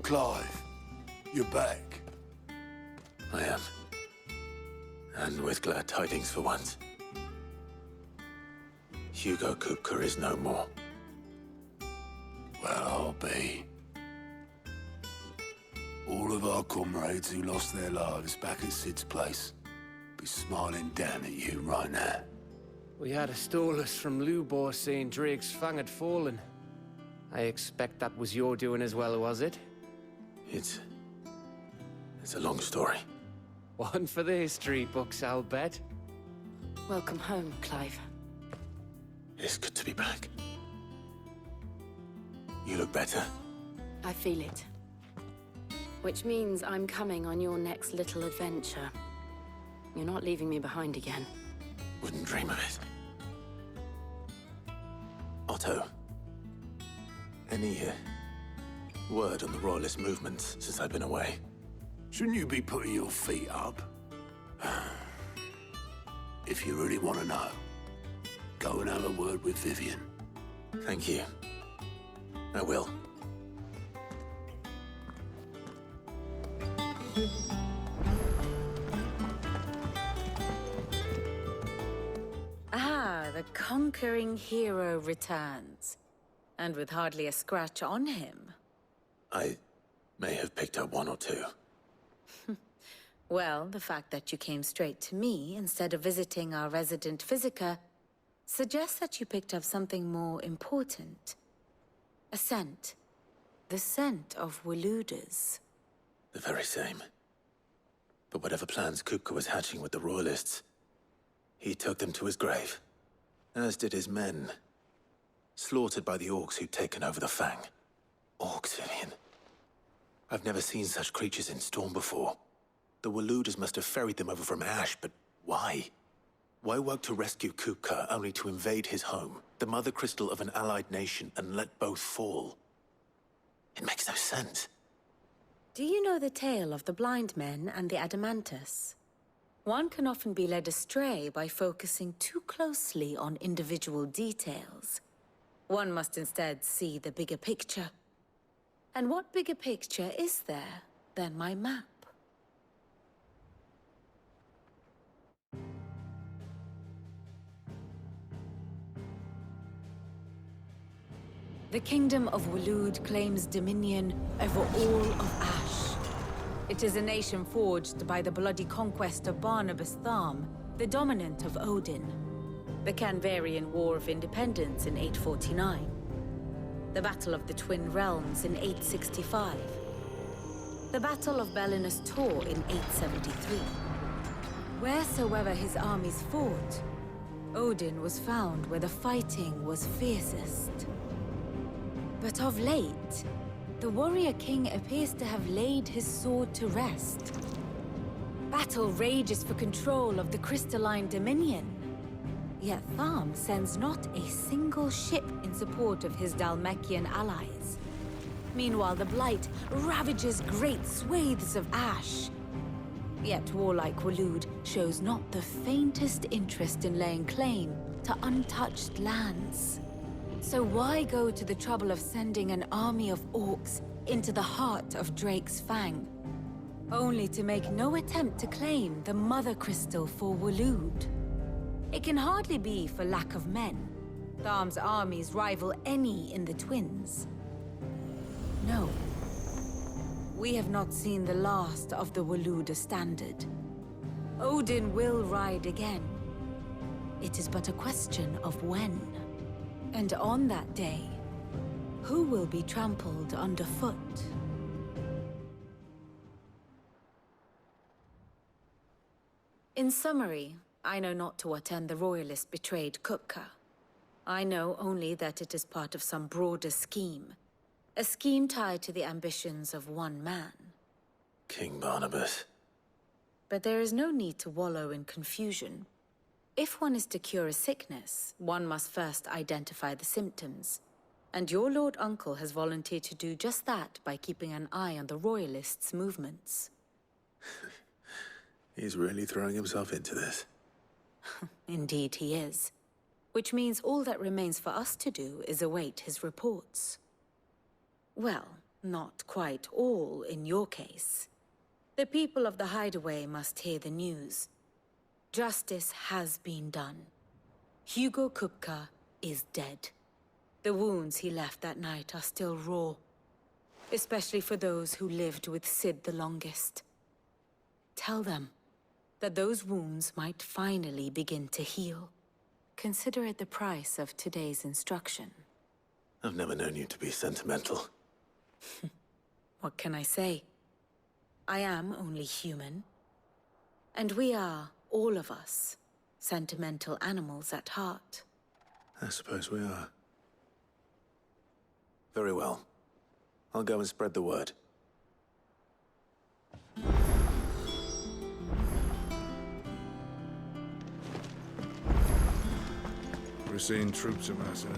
Clive, you're back. I am. And with glad tidings for once. Hugo Kupka is no more. Well, I'll be. All of our comrades who lost their lives back at Sid's place be smiling down at you right now. We had a stolus from Lubor saying Drake's fang had fallen. I expect that was your doing as well, was it? It's a long story. One for the history books, I'll bet. Welcome home, Clive. It's good to be back. You look better. I feel it. Which means I'm coming on your next little adventure. You're not leaving me behind again. Wouldn't dream of it. Otto, any word on the Royalist movements since I've been away? Shouldn't you be putting your feet up? If you really want to know, go and have a word with Vivian. Thank you. I will. Ah, the conquering hero returns. And with hardly a scratch on him. I may have picked up one or two. Well, the fact that you came straight to me instead of visiting our resident physiker suggests that you picked up something more important. A scent. The scent of Waludas. The very same. But whatever plans Kupka was hatching with the Royalists, he took them to his grave. As did his men. Slaughtered by the orcs who'd taken over the Fang. Orcs, Vivian. I've never seen such creatures in Storm before. The Waludas must have ferried them over from Ash, but why? Why work to rescue Kupka only to invade his home, the mother crystal of an allied nation, and let both fall? It makes no sense. Do you know the tale of the blind men and the Adamantus? One can often be led astray by focusing too closely on individual details. One must instead see the bigger picture. And what bigger picture is there than my map? The Kingdom of Waloed claims dominion over all of Ash. It is a nation forged by the bloody conquest of Barnabas Tharm, the dominant of Odin. The Canvarian War of Independence in 849. The Battle of the Twin Realms in 865. The Battle of Belinus Tor in 873. Wheresoever his armies fought, Odin was found where the fighting was fiercest. But of late, the warrior king appears to have laid his sword to rest. Battle rages for control of the crystalline dominion. Yet Tharm sends not a single ship in support of his Dhalmekian allies. Meanwhile, the Blight ravages great swathes of Ash. Yet warlike Waloed shows not the faintest interest in laying claim to untouched lands. So why go to the trouble of sending an army of orcs into the heart of Drake's Fang, only to make no attempt to claim the Mother Crystal for Waloed? It can hardly be for lack of men. Tharm's armies rival any in the Twins. No. We have not seen the last of the Waluda standard. Odin will ride again. It is but a question of when. And on that day, who will be trampled underfoot? In summary, I know not to what end the Royalists betrayed Kupka. I know only that it is part of some broader scheme. A scheme tied to the ambitions of one man. King Barnabas. But there is no need to wallow in confusion. If one is to cure a sickness, one must first identify the symptoms. And your Lord Uncle has volunteered to do just that by keeping an eye on the Royalists' movements. He's really throwing himself into this. Indeed he is. Which means all that remains for us to do is await his reports. Well, Not quite all in your case. The people of the Hideaway must hear the news. Justice has been done. Hugo Kupka is dead. The wounds he left that night are still raw. Especially for those who lived with Sid the longest. Tell them that those wounds might finally begin to heal. Consider it the price of today's instruction. I've never known you to be sentimental. What can I say? I am only human. And we are, all of us, sentimental animals at heart. I suppose we are. Very well. I'll go and spread the word. We're seeing troops amassing.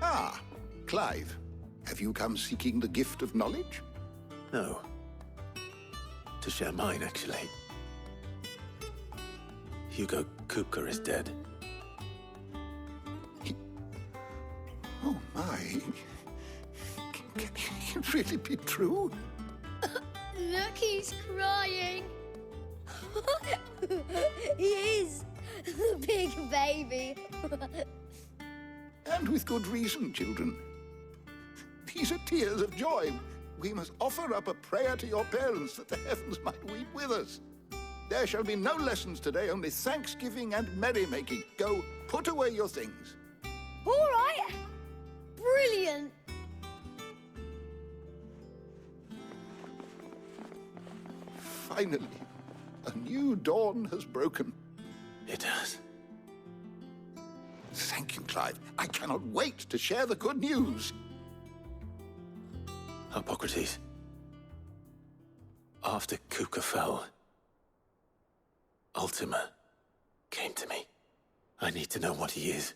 Ah, Clive. Have you come seeking the gift of knowledge? No. To share mine, actually. Hugo Kupka is dead. Oh, my. Can it really be true? Look, he's crying. He is. The big baby. And with good reason, children. These are tears of joy. We must offer up a prayer to your parents that the heavens might weep with us. There shall be no lessons today, only thanksgiving and merrymaking. Go, put away your things. All right. Brilliant. Finally, a new dawn has broken. It has. Thank you, Clive. I cannot wait to share the good news. Hippocrates. After Kupka fell, Ultima came to me. I need to know what he is.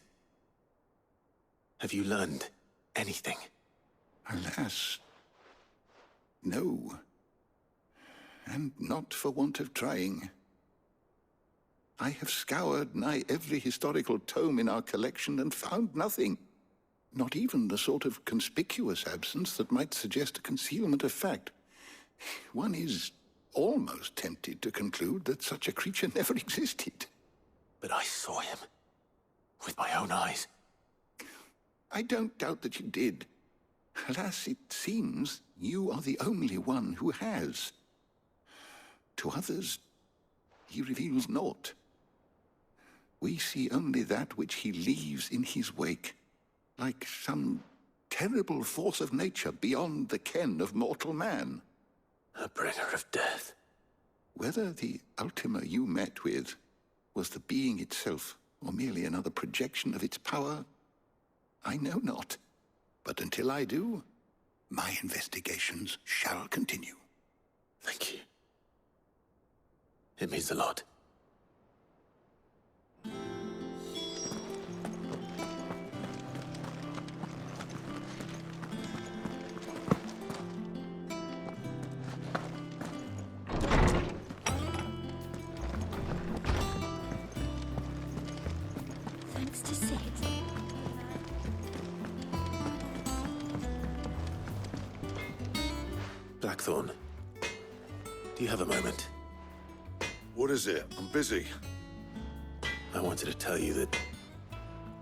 Have you learned anything? Alas, no. And not for want of trying. I have scoured nigh every historical tome in our collection and found nothing. Not even the sort of conspicuous absence that might suggest a concealment of fact. One is almost tempted to conclude that such a creature never existed. But I saw him. With my own eyes. I don't doubt that you did. Alas, it seems you are the only one who has. To others, he reveals naught. We see only that which he leaves in his wake, like some terrible force of nature beyond the ken of mortal man. A bringer of death. Whether the Ultima you met with was the being itself, or merely another projection of its power, I know not. But until I do, my investigations shall continue. Thank you. It means a lot. Thanks to Sid. Blackthorn, do you have a moment? What is it? I'm busy. I wanted to tell you that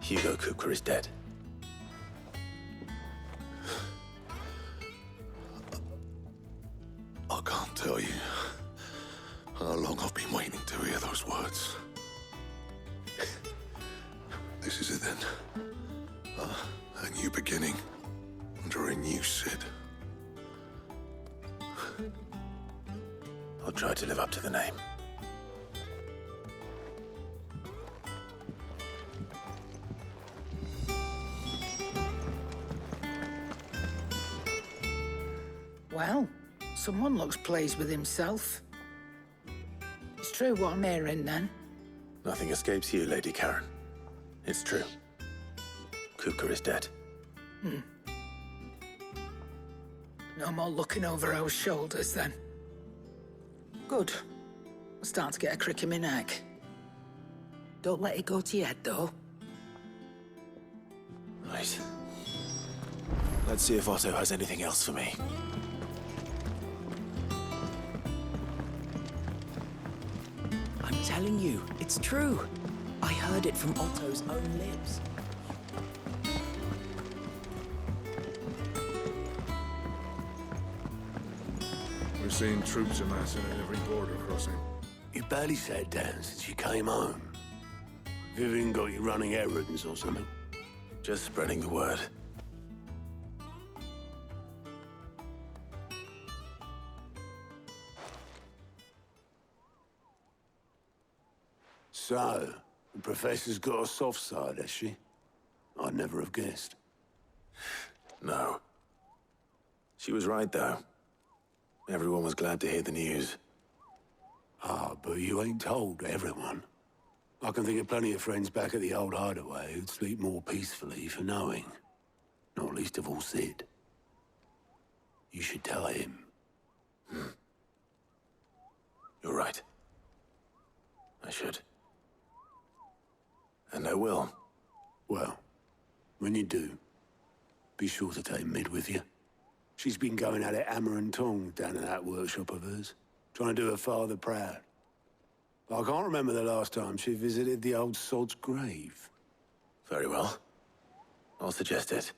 Hugo Kupka is dead. I can't tell you how long I've been waiting to hear those words. This is it then. A new beginning under a new Sid. I'll try to live up to the name. Well, Someone looks pleased with himself. It's true what I'm hearing, then. Nothing escapes you, Lady Karen. It's true. Kupka is dead. No more looking over our shoulders, then. Good. I'm starting to get a crick in my neck. Don't let it go to your head, though. Right. Let's see if Otto has anything else for me. I'm telling you, it's true. I heard it from Otto's own lips. We're seeing troops amassing at every border crossing. You barely sat down since you came home. Vivian got you running errands or something? Just spreading the word. So, the Professor's got a soft side, has she? I'd never have guessed. No. She was right, though. Everyone was glad to hear the news. Ah, but you ain't told everyone. I can think of plenty of friends back at the old hideaway who'd sleep more peacefully for knowing. Not least of all Sid. You should tell him. You're right. I should. And I will. Well, when you do, be sure to take Mid with you. She's been going at it hammer and tongs down in that workshop of hers, trying to do her father proud. I can't remember the last time she visited the old sod's grave. Very well. I'll suggest it.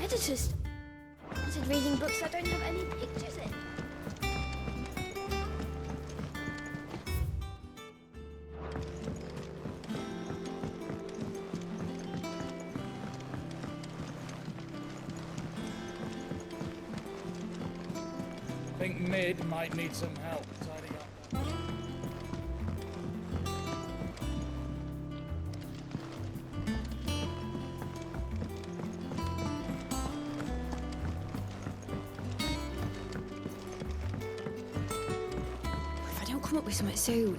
Editors started reading books that don't have any pictures in. I think Mid might need some help tidying up. If I don't come up with something soon.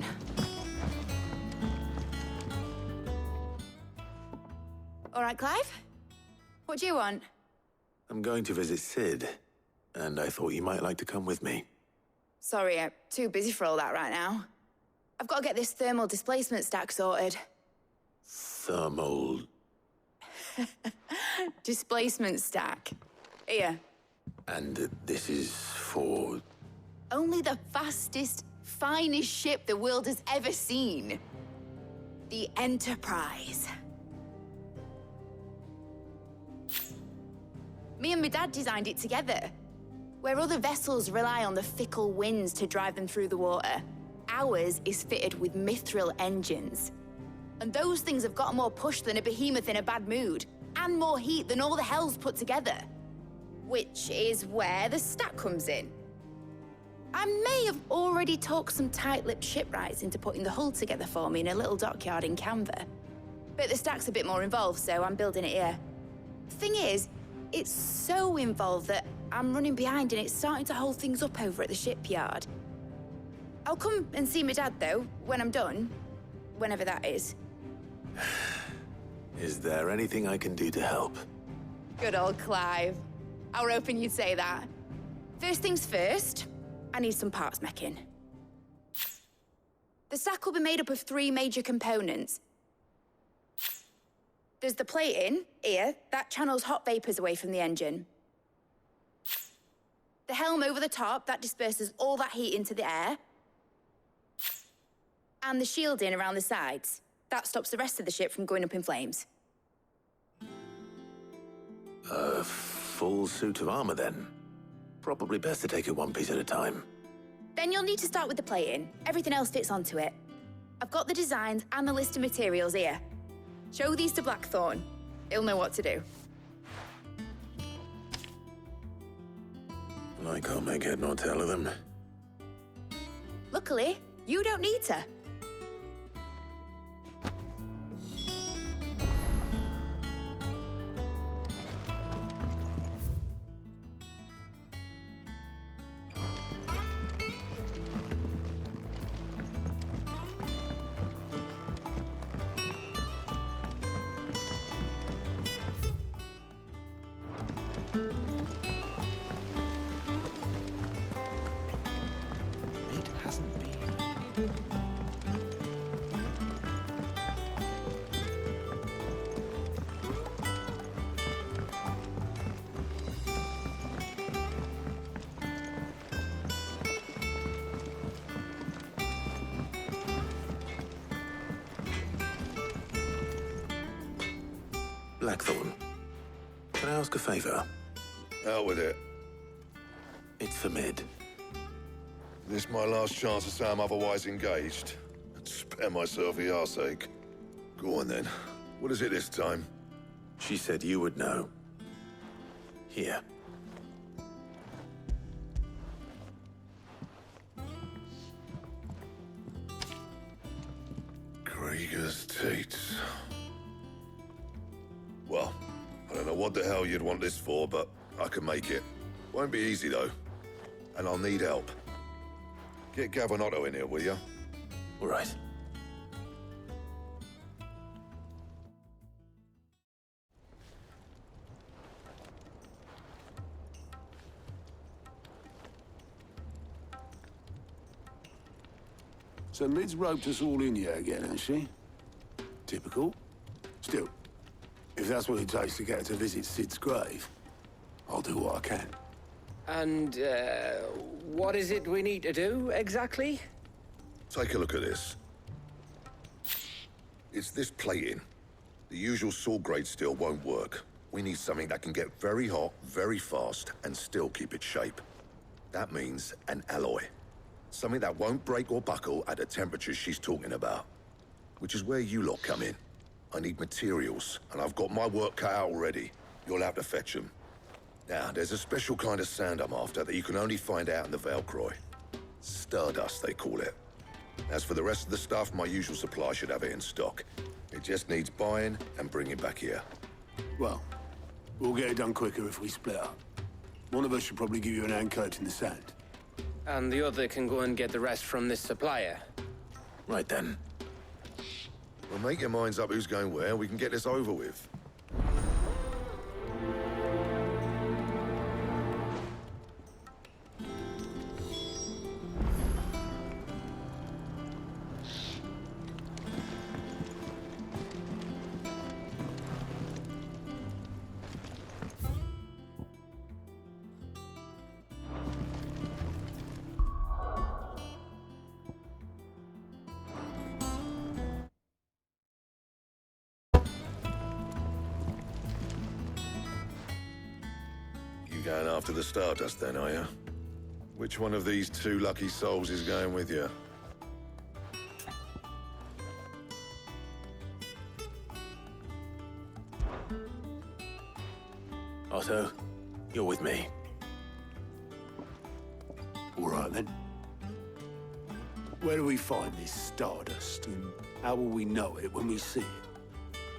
All right, Clive? What do you want? I'm going to visit Sid, and I thought you might like to come with me. Sorry, I'm too busy for all that right now. I've got to get this thermal displacement stack sorted. Thermal... Displacement stack. Here. And this is for... Only the fastest, finest ship the world has ever seen. The Enterprise. Me and my dad designed it together. Where other vessels rely on the fickle winds to drive them through the water, ours is fitted with mithril engines. And those things have got more push than a behemoth in a bad mood, and more heat than all the hells put together. Which is where the stack comes in. I may have already talked some tight-lipped shipwrights into putting the hull together for me in a little dockyard in Canva. But the stack's a bit more involved, so I'm building it here. The thing is, it's so involved that I'm running behind and it's starting to hold things up over at the shipyard. I'll come and see my dad, though, when I'm done. Whenever that is. Is there anything I can do to help? Good old Clive. I were hoping you'd say that. First things first, I need some parts making. The stack will be made up of 3 major components. There's the plating, here, that channels hot vapors away from the engine. The helm over the top, that disperses all that heat into the air. And the shielding around the sides. That stops the rest of the ship from going up in flames. A full suit of armor, then? Probably best to take it one piece at a time. Then you'll need to start with the plating. Everything else fits onto it. I've got the designs and the list of materials here. Show these to Blackthorn. He'll know what to do. I can't make head nor tail of them. Luckily, you don't need to. It hasn't been. Blackthorn, can I ask a favor? Out with it. It's for Mid. This my last chance to say I'm otherwise engaged. I'd spare myself the arseache. Go on then. What is it this time? She said you would know. Here. Krieger's teats. Well, I don't know what the hell you'd want this for, but I can make it. Won't be easy, though. And I'll need help. Get Gavin in here, will you? All right. So Mid's roped us all in here again, has she? Typical. Still, if that's what it takes to get her to visit Sid's grave, I'll do what I can. And, what is it we need to do, exactly? Take a look at this. It's this plating. The usual sword grade steel won't work. We need something that can get very hot, very fast, and still keep its shape. That means an alloy. Something that won't break or buckle at the temperatures she's talking about. Which is where you lot come in. I need materials, and I've got my work cut out already. You'll have to fetch them. Now, there's a special kind of sand I'm after that you can only find out in the Valcroy. Stardust, they call it. As for the rest of the stuff, my usual supply should have it in stock. It just needs buying and bringing back here. Well, we'll get it done quicker if we split up. One of us should probably give you an hand coating the sand. And the other can go and get the rest from this supplier. Right then. Well, make your minds up who's going where, we can get this over with. Going after the Stardust then, are you? Which one of these two lucky souls is going with you? Otto, you're with me. All right, then. Where do we find this Stardust, and how will we know it when we see it?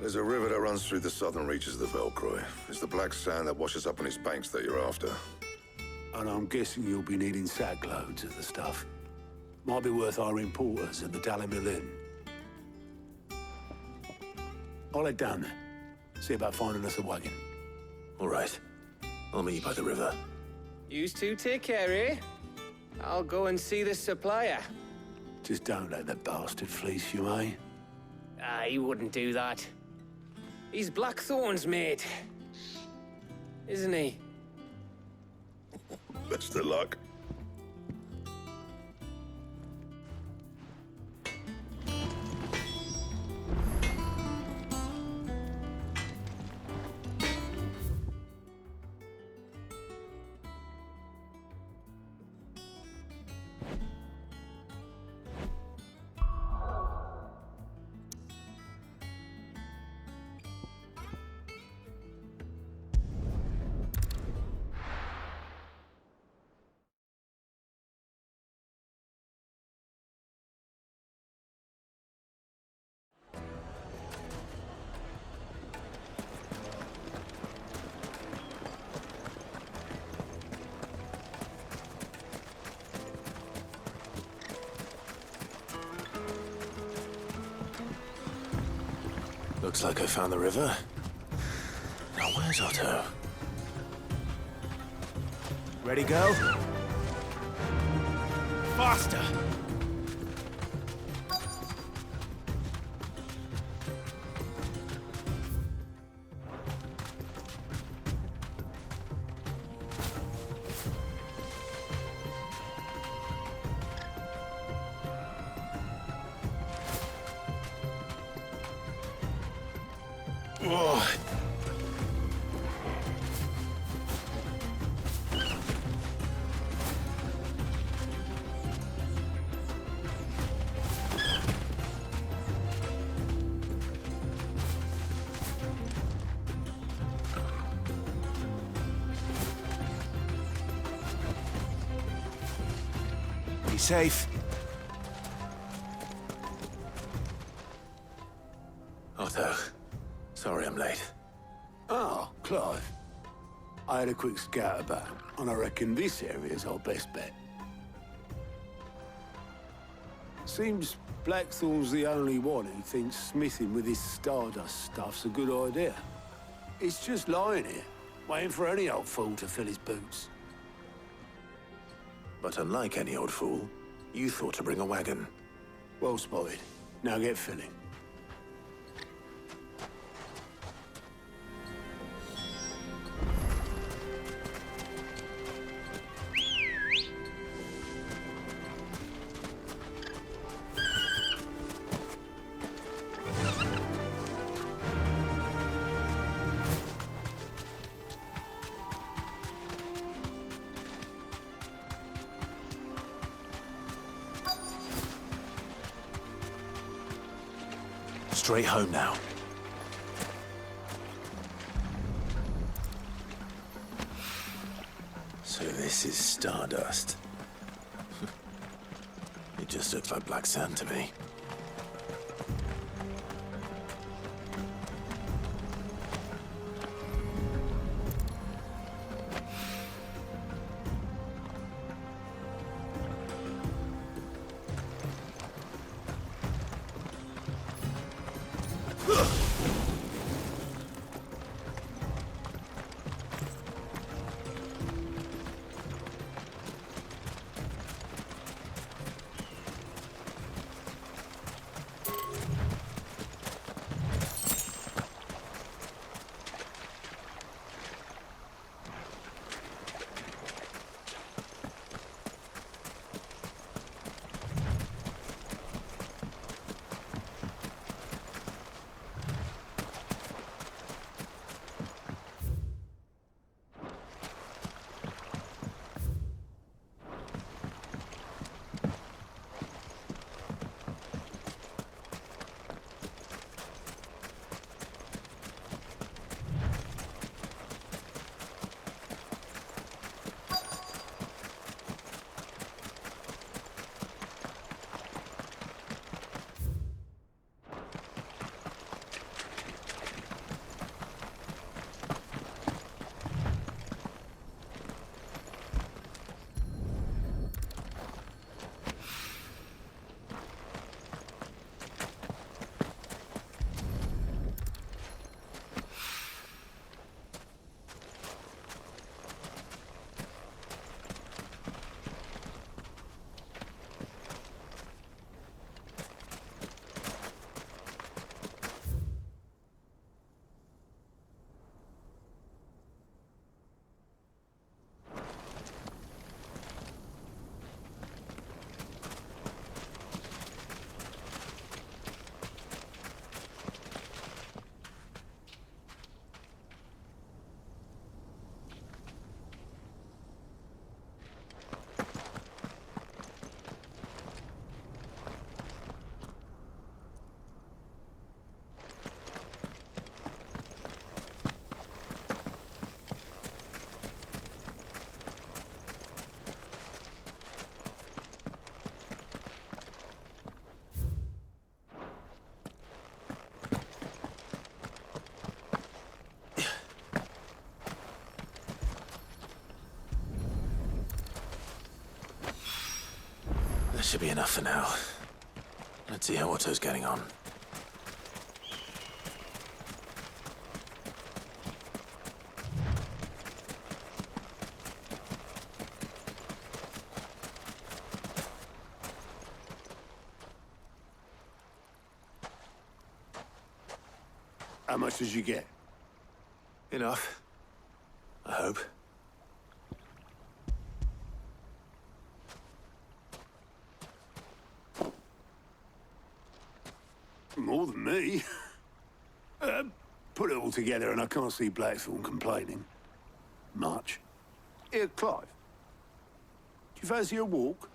There's a river that runs through the southern reaches of the Valcroy. It's the black sand that washes up on its banks that you're after. And I'm guessing you'll be needing sack loads of the stuff. Might be worth hiring porters at the Dalimil Inn. I'll head down there. See about finding us a wagon. All right. I'll meet you by the river. You two take care, eh? I'll go and see the supplier. Just don't let the bastard fleece you, eh? He wouldn't do that. He's Blackthorn's mate. Isn't he? Best of luck. Looks like I found the river. Now where's Otto? Ready, go? Faster! Be safe. Otto, sorry I'm late. Ah, Clive. I had a quick scout about, and I reckon this area's our best bet. Seems Blackthorn's the only one who thinks smithing with his Stardust stuff's a good idea. It's just lying here, waiting for any old fool to fill his boots. But unlike any old fool, you thought to bring a wagon. Well spotted. Now get filling. Straight home now. So this is Stardust. It just looks like black sand to me. That should be enough for now. Let's see how Otto's getting on. How much did you get? Enough. I hope. More than me. Put it all together and I can't see Blackthorn complaining. Much. Here, Clive. Do you fancy a walk?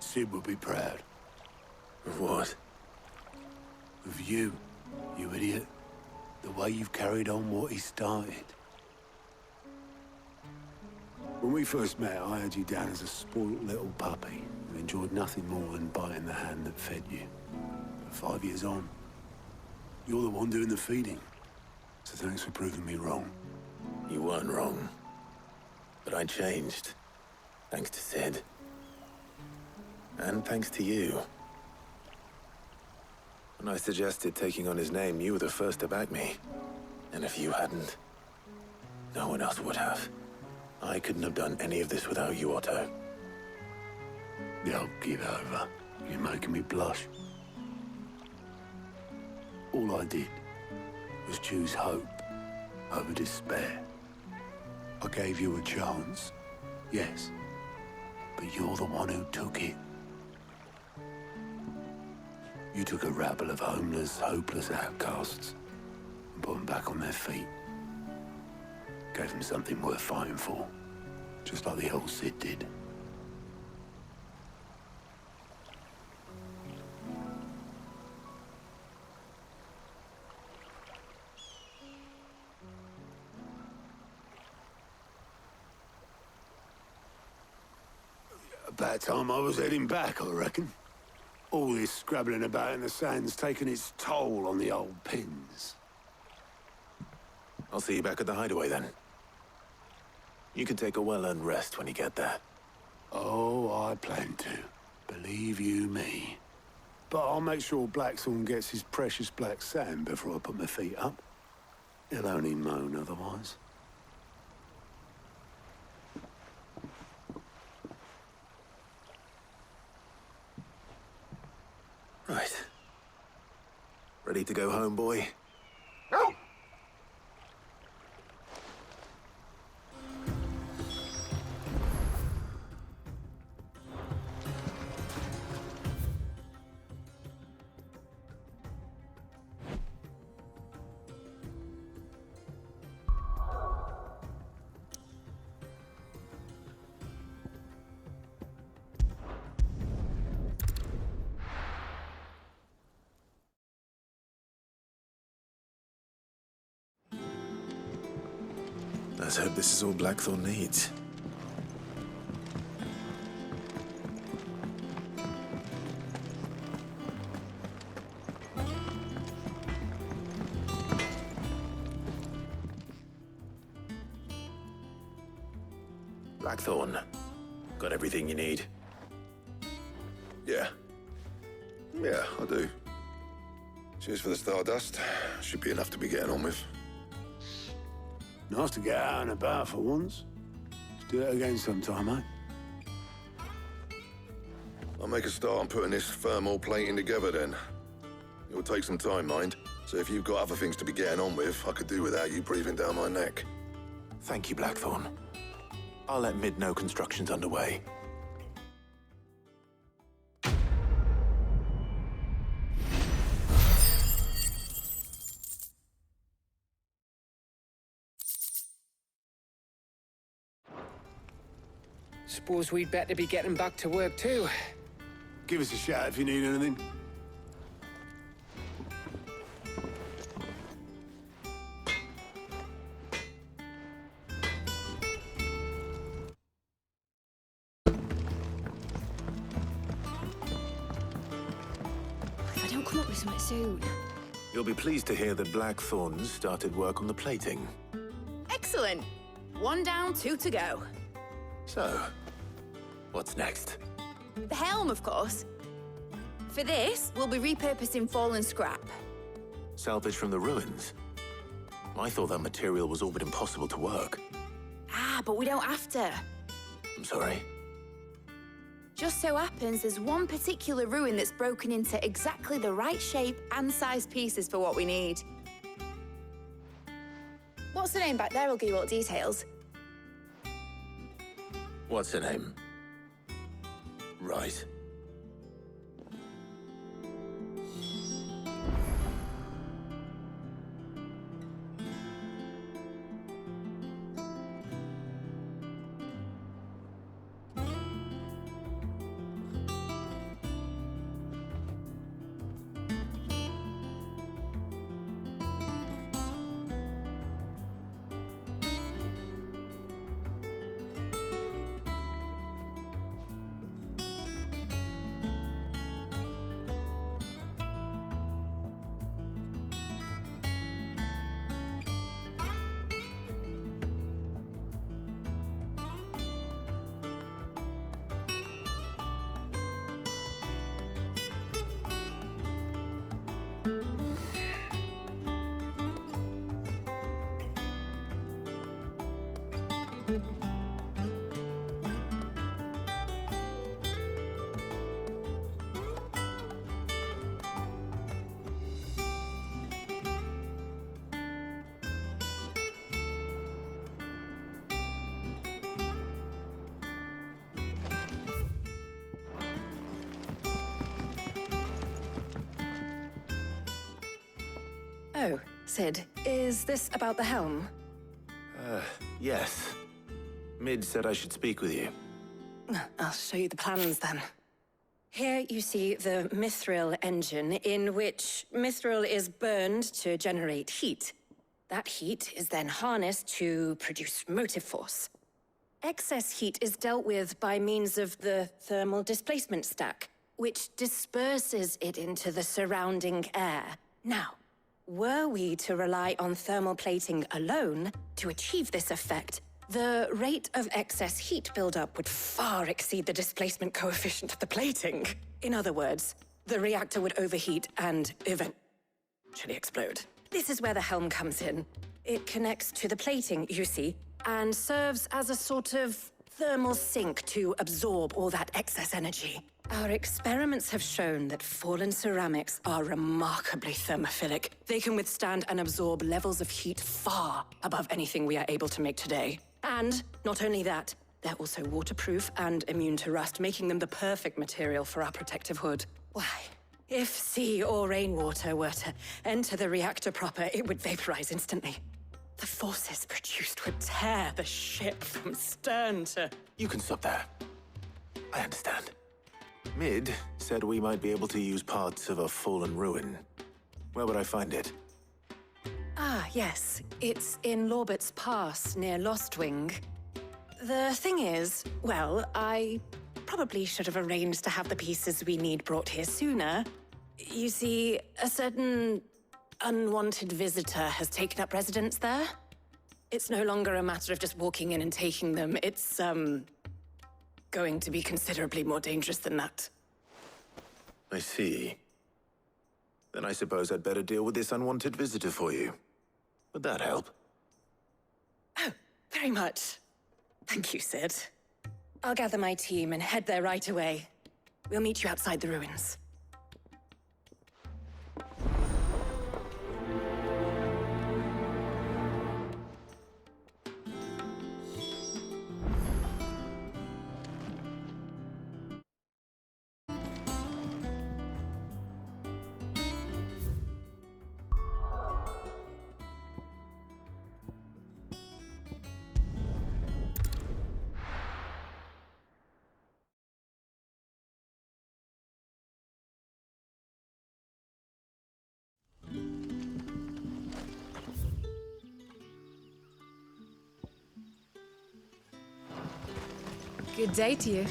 Sid would be proud. Of what? Of you, you idiot. The way you've carried on what he started. When we first met, I had you down as a spoilt little puppy who enjoyed nothing more than biting the hand that fed you. But 5 years on, you're the one doing the feeding. So thanks for proving me wrong. You weren't wrong. But I changed. Thanks to Sid. And thanks to you. When I suggested taking on his name, you were the first to back me. And if you hadn't, no one else would have. I couldn't have done any of this without you, Otto. Don't give over. You're making me blush. All I did was choose hope over despair. I gave you a chance, yes, but you're the one who took it. You took a rabble of homeless, hopeless outcasts and put them back on their feet. Gave them something worth fighting for, just like the old Sid did. About time I was heading back, I reckon. All this scrabbling about in the sand's taken its toll on the old pins. I'll see you back at the hideaway then. You can take a well-earned rest when you get there. Oh, I plan to. Believe you me. But I'll make sure Blackthorn gets his precious black sand before I put my feet up. He'll only moan otherwise. Right. Ready to go home, boy? Let's hope this is all Blackthorn needs. Blackthorn, got everything you need? Yeah. Yeah, I do. Cheers for the Stardust. Should be enough to be getting on with. Nice to get out and about for once. Let's do it again sometime, eh? I'll make a start on putting this thermal plating together then. It'll take some time, mind. So if you've got other things to be getting on with, I could do without you breathing down my neck. Thank you, Blackthorn. I'll let Mid know construction's underway. Suppose we'd better be getting back to work too. Give us a shout if you need anything. If I don't come up with something soon. You'll be pleased to hear that Blackthorn's started work on the plating. Excellent. 1 down, 2 to go. So, what's next? The helm, of course. For this, we'll be repurposing fallen scrap. Salvage from the ruins? I thought that material was all but impossible to work. Ah, but we don't have to. I'm sorry. Just so happens there's one particular ruin that's broken into exactly the right shape and size pieces for what we need. What's the name back there? I'll give you all the details. What's her name? Right. Oh, Sid, is this about the helm? Yes. Mid said I should speak with you. I'll show you the plans then. Here you see the mithril engine, in which mithril is burned to generate heat. That heat is then harnessed to produce motive force. Excess heat is dealt with by means of the thermal displacement stack, which disperses it into the surrounding air. Now, were we to rely on thermal plating alone to achieve this effect, the rate of excess heat buildup would far exceed the displacement coefficient of the plating. In other words, the reactor would overheat and eventually explode. This is where the helm comes in. It connects to the plating, you see, and serves as a sort of thermal sink to absorb all that excess energy. Our experiments have shown that fallen ceramics are remarkably thermophilic. They can withstand and absorb levels of heat far above anything we are able to make today. And not only that, they're also waterproof and immune to rust, making them the perfect material for our protective hood. Why, if sea or rainwater were to enter the reactor proper, it would vaporize instantly. The forces produced would tear the ship from stern to... You can stop there. I understand. Mid said we might be able to use parts of a fallen ruin. Where would I find it? Ah, yes. It's in Lorbert's Pass, near Lostwing. The thing is, well, I probably should have arranged to have the pieces we need brought here sooner. You see, a certain unwanted visitor has taken up residence there. It's no longer a matter of just walking in and taking them. It's, going to be considerably more dangerous than that. I see. Then I suppose I'd better deal with this unwanted visitor for you. Would that help? Oh, very much. Thank you, Sid. I'll gather my team and head there right away. We'll meet you outside the ruins. Good day to you.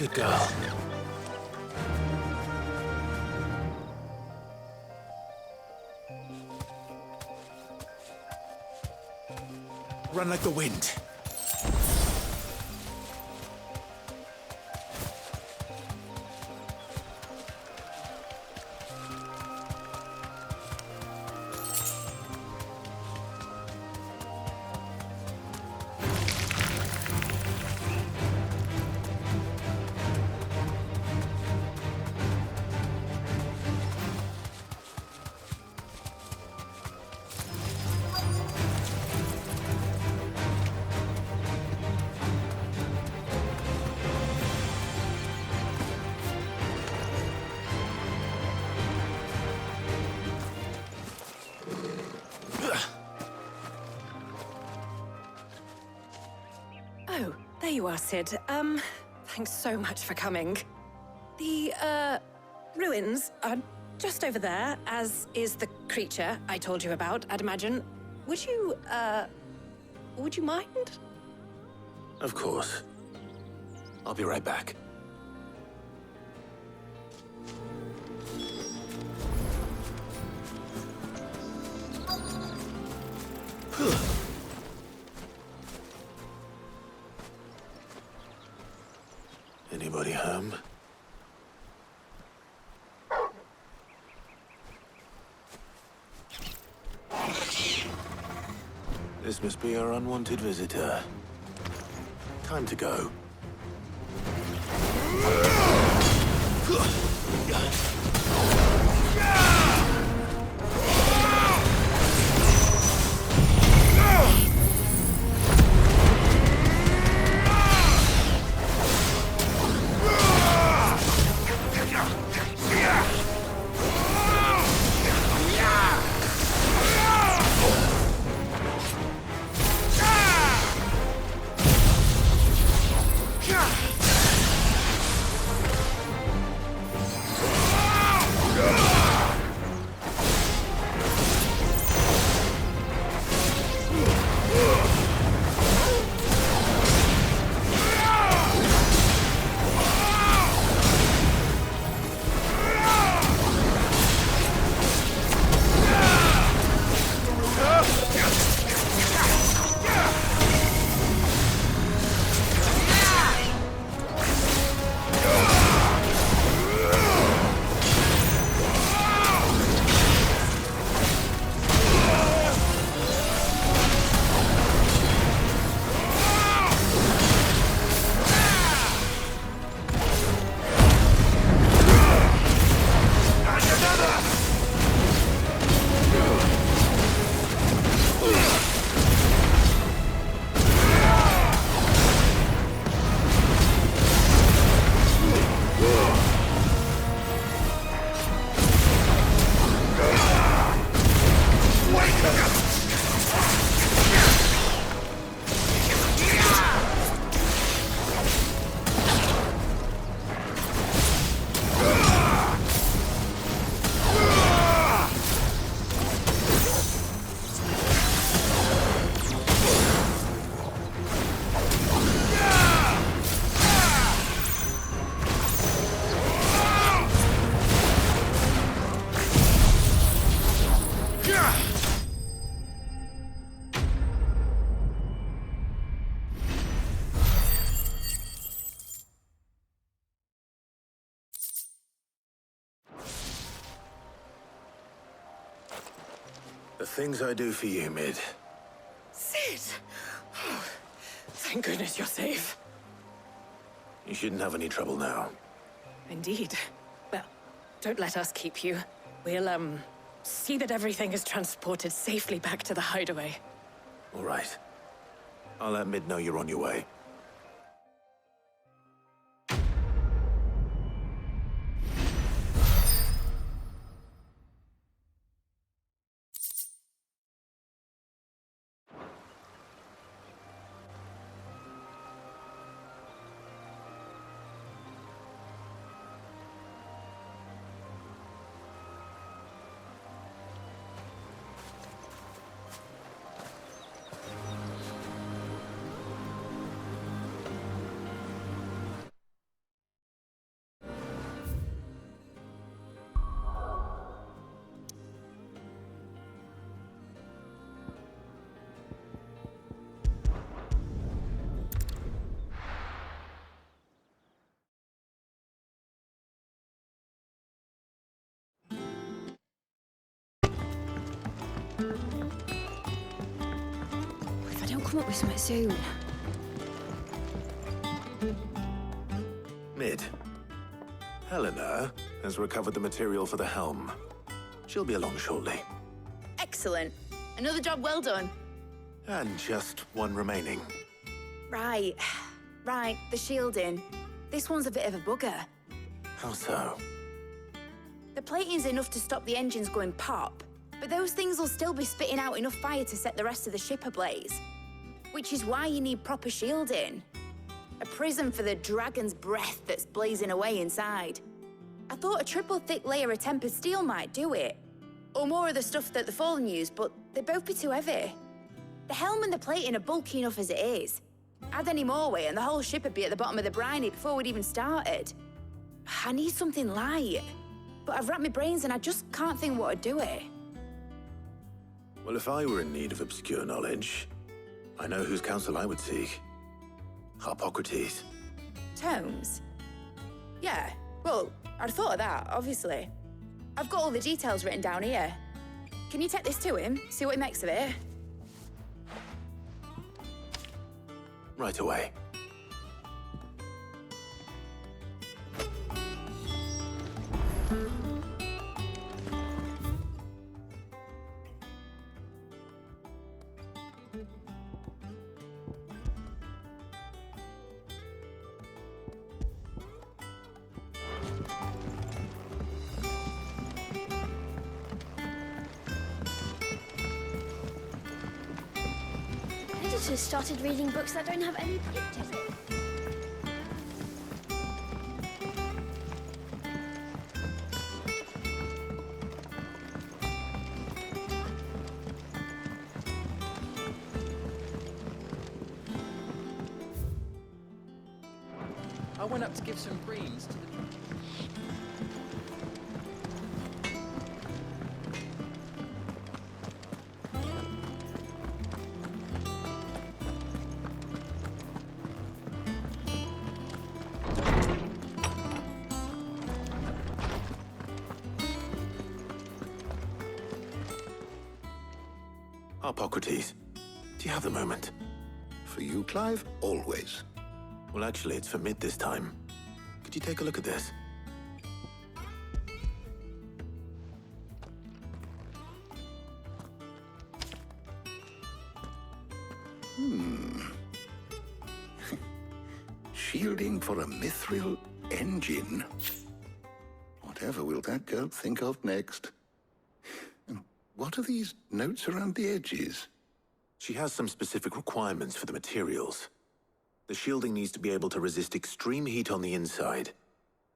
Good girl. Run like the wind. Oh, there you are, Sid. Thanks so much for coming. The, ruins are just over there, as is the creature I told you about, I'd imagine. Would you mind? Of course. I'll be right back. Anybody home? This must be our unwanted visitor. Time to go. The things I do for you, Mid. Sid! Oh, thank goodness you're safe. You shouldn't have any trouble now. Indeed. Well, don't let us keep you. We'll, see that everything is transported safely back to the hideaway. All right. I'll let Mid know you're on your way. come up with something soon. Mid. Helena has recovered the material for the helm. She'll be along shortly. Excellent. Another job well done. And just one remaining. Right. Right, the shielding. This one's a bit of a bugger. How so? The plating's enough to stop the engines going pop, but those things will still be spitting out enough fire to set the rest of the ship ablaze. Which is why you need proper shielding. A prism for the dragon's breath that's blazing away inside. I thought a triple thick layer of tempered steel might do it. Or more of the stuff that the Fallen use, but they'd both be too heavy. The helm and the plating are bulky enough as it is. Add any more weight and the whole ship would be at the bottom of the briny before we'd even started. I need something light. But I've racked my brains and I just can't think what would do it. Well, if I were in need of obscure knowledge, I know whose counsel I would seek. Hippocrates. Tomes? Yeah, well, I'd thought of that, obviously. I've got all the details written down here. Can you take this to him, see what he makes of it? Right away. Editors started reading books that don't have any pictures in. I went up to give some greens to the... Hippocrates, do you have the moment? For you, Clive, always. Well, actually, it's for Mid this time. Could you take a look at this? Shielding for a mithril engine. Whatever will that girl think of next? And what are these notes around the edges? She has some specific requirements for the materials. The shielding needs to be able to resist extreme heat on the inside,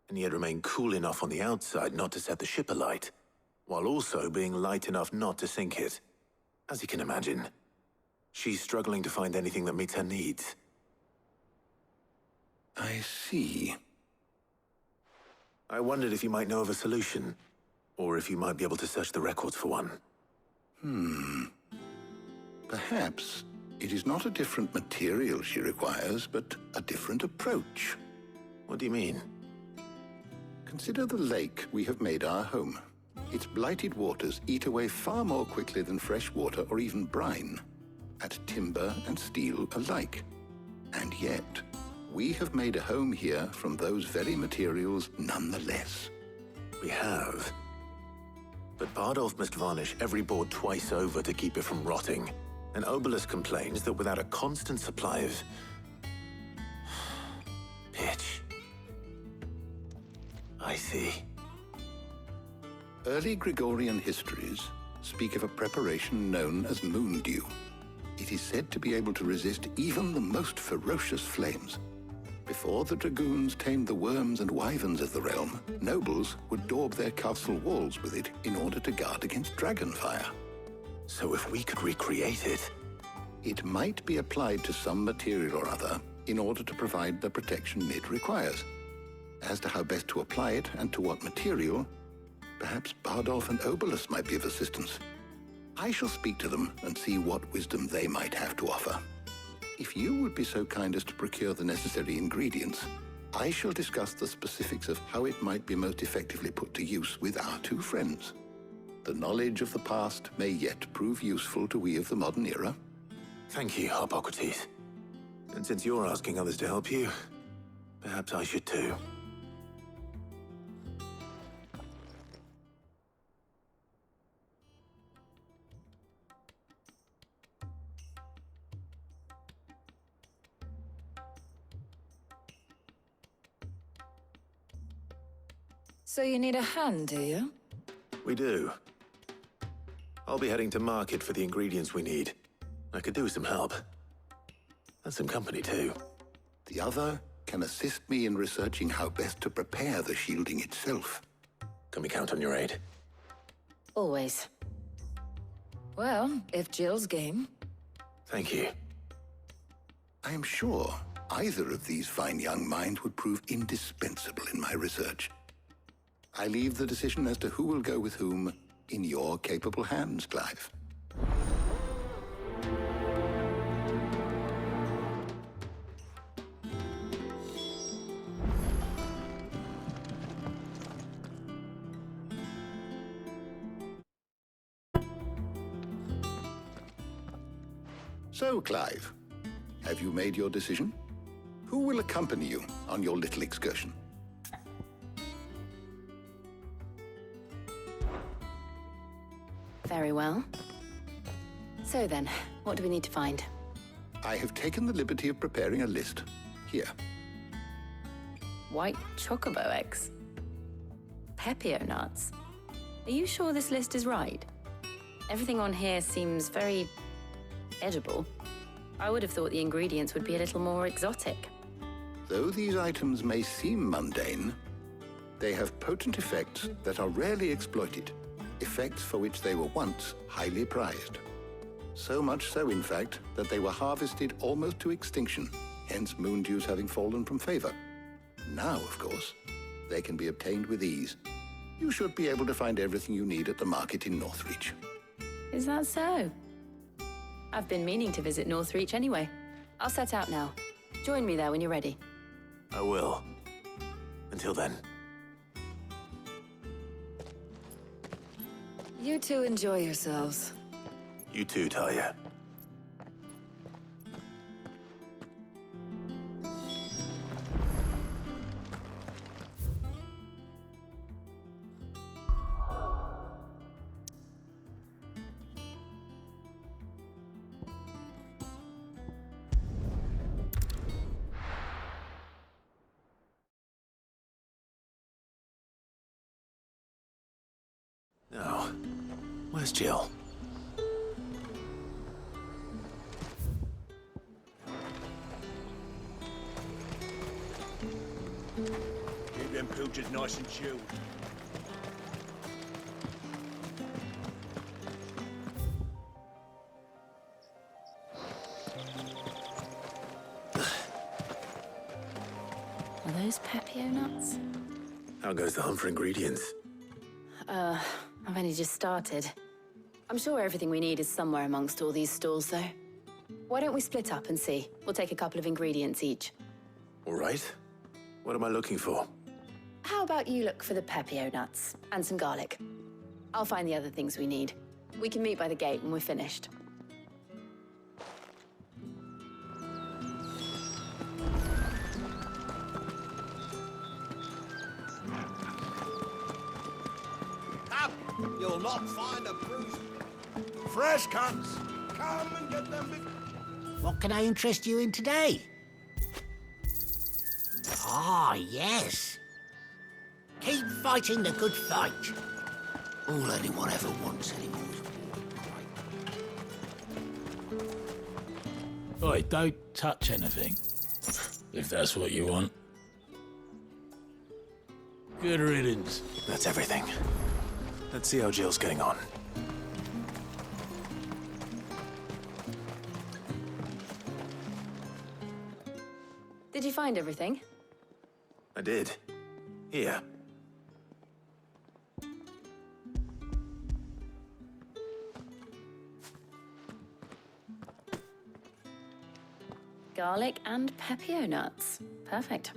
and yet remain cool enough on the outside not to set the ship alight, while also being light enough not to sink it. As you can imagine, she's struggling to find anything that meets her needs. I see. I wondered if you might know of a solution, or if you might be able to search the records for one. Perhaps it is not a different material she requires, but a different approach. What do you mean? Consider the lake we have made our home. Its blighted waters eat away far more quickly than fresh water or even brine, at timber and steel alike. And yet, we have made a home here from those very materials nonetheless. We have. But Bardolph must varnish every board twice over to keep it from rotting. And Obelisk complains that without a constant supply of... pitch. I see. Early Gregorian histories speak of a preparation known as moon dew. It is said to be able to resist even the most ferocious flames. Before the dragoons tamed the worms and wyverns of the realm, nobles would daub their castle walls with it in order to guard against dragon fire. So if we could recreate it... It might be applied to some material or other in order to provide the protection Mid requires. As to how best to apply it and to what material, perhaps Bardolph and Obelisk might be of assistance. I shall speak to them and see what wisdom they might have to offer. If you would be so kind as to procure the necessary ingredients, I shall discuss the specifics of how it might be most effectively put to use with our two friends. The knowledge of the past may yet prove useful to we of the modern era. Thank you, Hippocrates. And since you're asking others to help you, perhaps I should too. So you need a hand, do you? We do. I'll be heading to market for the ingredients we need. I could do with some help. And some company, too. The other can assist me in researching how best to prepare the shielding itself. Can we count on your aid? Always. Well, if Jill's game. Thank you. I am sure either of these fine young minds would prove indispensable in my research. I leave the decision as to who will go with whom in your capable hands, Clive. So, Clive, have you made your decision? Who will accompany you on your little excursion? Very well. So then, what do we need to find? I have taken the liberty of preparing a list. Here. White chocobo eggs. Pepio nuts. Are you sure this list is right? Everything on here seems very edible. I would have thought the ingredients would be a little more exotic. Though these items may seem mundane, they have potent effects that are rarely exploited, effects for which they were once highly prized. So much so, in fact, that they were harvested almost to extinction, hence moon dews having fallen from favor. Now, of course, they can be obtained with ease. You should be able to find everything you need at the market in Northreach. Is that so? I've been meaning to visit Northreach anyway. I'll set out now. Join me there when you're ready. I will. Until then. You two enjoy yourselves. You too, Talia. Now, where's Jill? Keep them pilchers nice and chilled. Are those Pepio nuts? How goes the hunt for ingredients? I've only just started. I'm sure everything we need is somewhere amongst all these stalls, though. Why don't we split up and see? We'll take a couple of ingredients each. All right. What am I looking for? How about you look for the Pepio nuts and some garlic? I'll find the other things we need. We can meet by the gate when we're finished. You'll not find a bruise. Fresh cunts! Come and get them. What can I interest you in today? Ah, yes. Keep fighting the good fight. All anyone ever wants anymore is Oi, don't touch anything. If that's what you want. Good riddance. That's everything. Let's see how Jill's getting on. Did you find everything? I did. Here. Garlic and Pepio nuts. Perfect.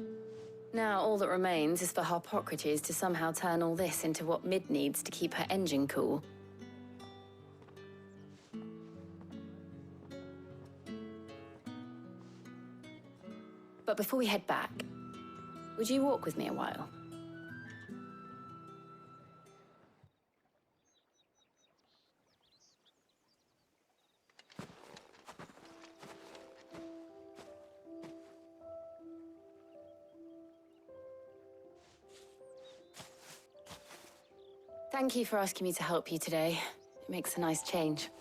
Now, all that remains is for Hippocrates to somehow turn all this into what Mid needs to keep her engine cool. But before we head back, would you walk with me a while? Thank you for asking me to help you today. It makes a nice change.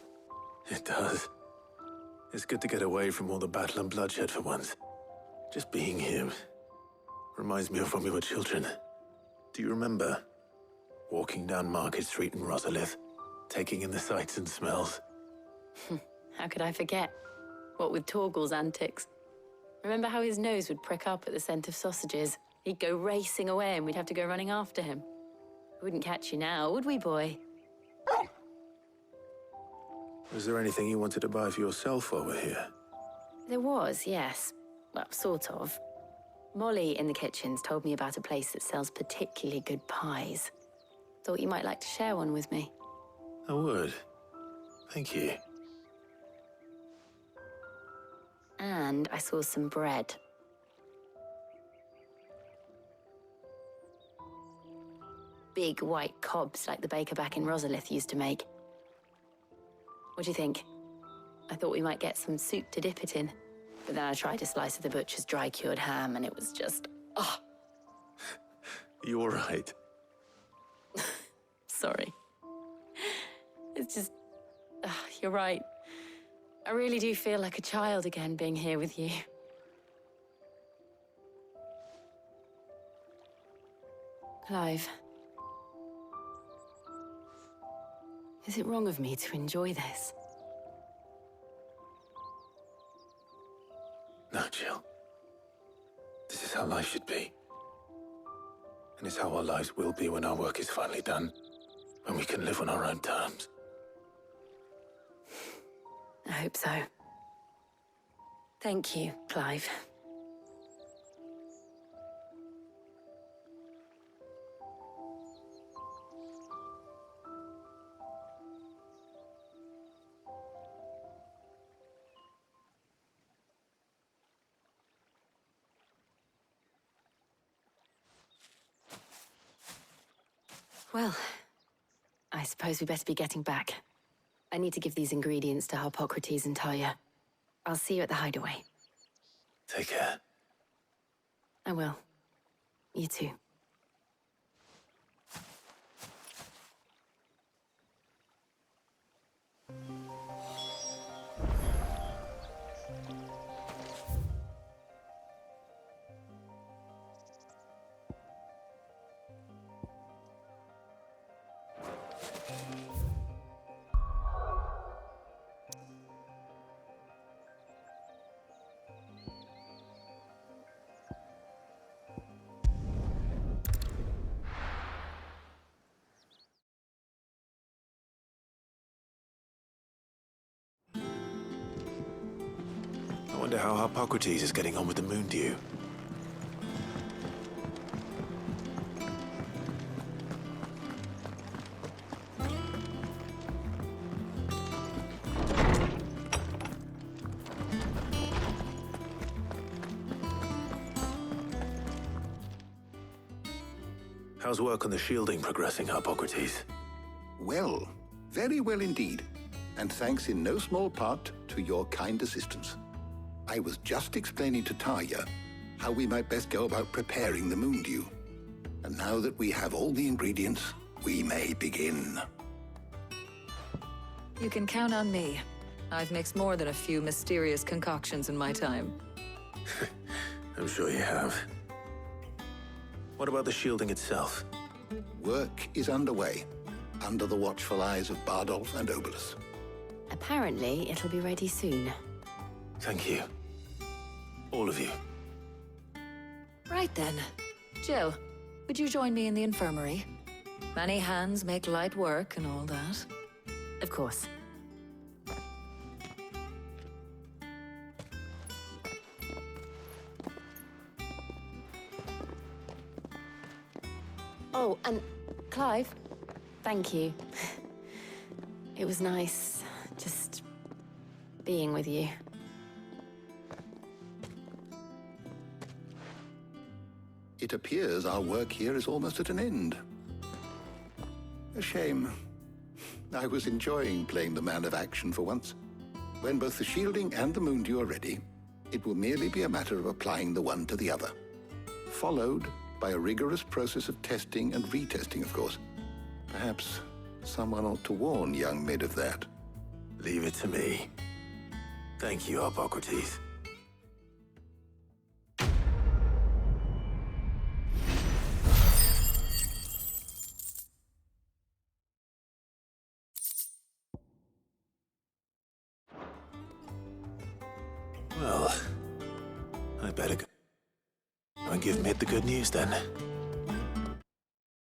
It does. It's good to get away from all the battle and bloodshed for once. Just being here reminds me of when we were children. Do you remember? Walking down Market Street in Rosalith, taking in the sights and smells. How could I forget? What with Torgal's antics. Remember how his nose would prick up at the scent of sausages? He'd go racing away and we'd have to go running after him. We wouldn't catch you now, would we, boy? Was there anything you wanted to buy for yourself while we're here? There was, yes. Well, sort of. Molly in the kitchens told me about a place that sells particularly good pies. Thought you might like to share one with me. I would. Thank you. And I saw some bread. Big white cobs like the baker back in Rosalith used to make. What do you think? I thought we might get some soup to dip it in. But then I tried a slice of the butcher's dry-cured ham and it was just... oh. You all right? Sorry. It's just... you're right. I really do feel like a child again being here with you. Clive. Is it wrong of me to enjoy this? No, Jill. This is how life should be. And it's how our lives will be when our work is finally done. When we can live on our own terms. I hope so. Thank you, Clive. Well, I suppose we better be getting back. I need to give these ingredients to Harpocrates and Talia. I'll see you at the hideaway. Take care. I will. You too. I wonder how Harpocrates is getting on with the moon dew. How's work on the shielding progressing, Harpocrates? Well, very well indeed. And thanks in no small part to your kind assistance. I was just explaining to Talia how we might best go about preparing the moon dew. And now that we have all the ingredients, we may begin. You can count on me. I've mixed more than a few mysterious concoctions in my time. I'm sure you have. What about the shielding itself? Work is underway, under the watchful eyes of Bardolph and Obolus. Apparently, it'll be ready soon. Thank you. All of you. Right then. Jill, would you join me in the infirmary? Many hands make light work and all that. Of course. Oh, and Clive, thank you. It was nice just being with you. it appears our work here is almost at an end. A shame. I was enjoying playing the man of action for once. When both the shielding and the moondew are ready, it will merely be a matter of applying the one to the other. Followed by a rigorous process of testing and retesting, of course. Perhaps someone ought to warn young Mid of that. Leave it to me. Thank you, Hippocrates. Well, I better go and give Mid the good news then.